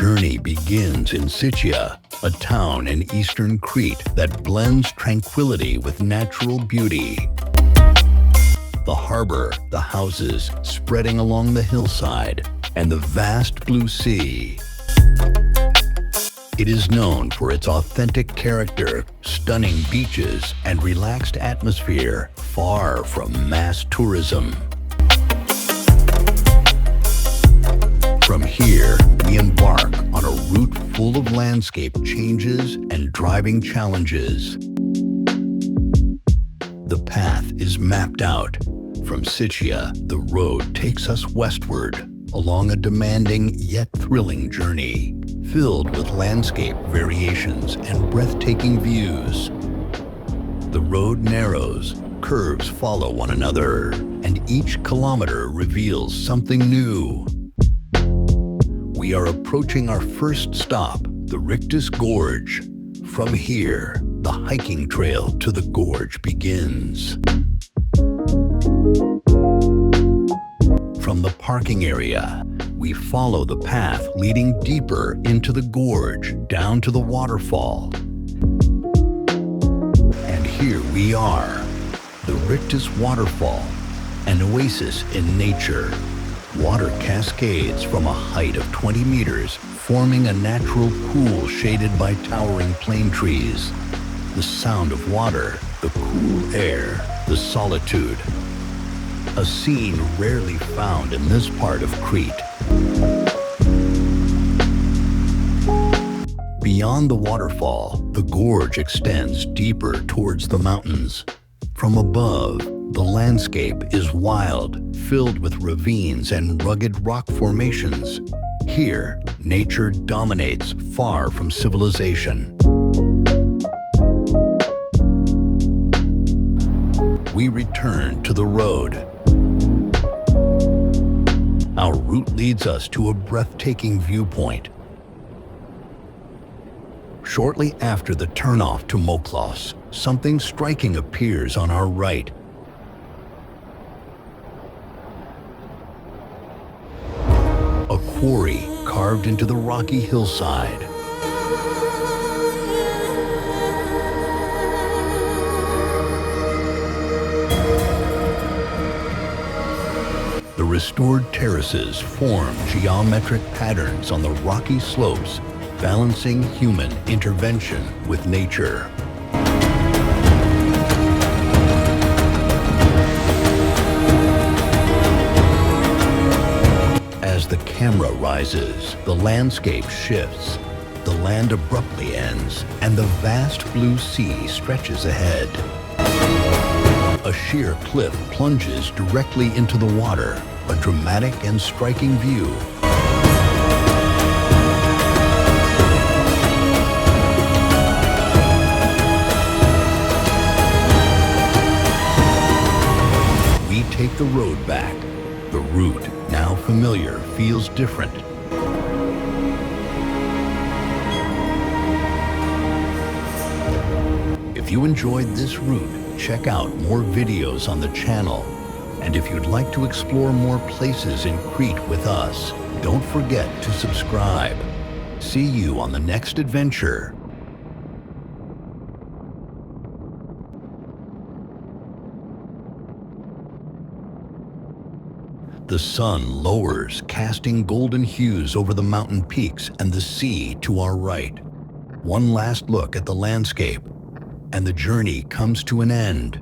journey begins in Sittia, a town in eastern Crete that blends tranquility with natural beauty. The harbor, the houses spreading along the hillside, and the vast blue sea. It is known for its authentic character, stunning beaches, and relaxed atmosphere, far from mass tourism. From here, we embark on a route full of landscape changes and driving challenges. The path is mapped out. From Sittia, the road takes us westward along a demanding yet thrilling journey, filled with landscape variations and breathtaking views. The road narrows, curves follow one another, and each kilometer reveals something new. We are approaching our first stop, the Rictus Gorge. From here, the hiking trail to the gorge begins. From the parking area, we follow the path leading deeper into the gorge, down to the waterfall. And here we are, the Rictus Waterfall, an oasis in nature. Water cascades from a height of 20 meters, forming a natural pool shaded by towering plane trees. The sound of water, the cool air, the solitude. A scene rarely found in this part of Crete. Beyond the waterfall, the gorge extends deeper towards the mountains. From above, the landscape is wild, filled with ravines and rugged rock formations. Here, nature dominates, far from civilization. We return to the road. Our route leads us to a breathtaking viewpoint. Shortly after the turnoff to Moklos, something striking appears on our right. A quarry carved into the rocky hillside. The restored terraces form geometric patterns on the rocky slopes, balancing human intervention with nature. As the camera rises, the landscape shifts. The land abruptly ends, and the vast blue sea stretches ahead. A sheer cliff plunges directly into the water, a dramatic and striking view. We take the road back. The route, now familiar, feels different. If you enjoyed this route, check out more videos on the channel. And if you'd like to explore more places in Crete with us, don't forget to subscribe. See you on the next adventure. The sun lowers, casting golden hues over the mountain peaks and the sea to our right. One last look at the landscape, and the journey comes to an end.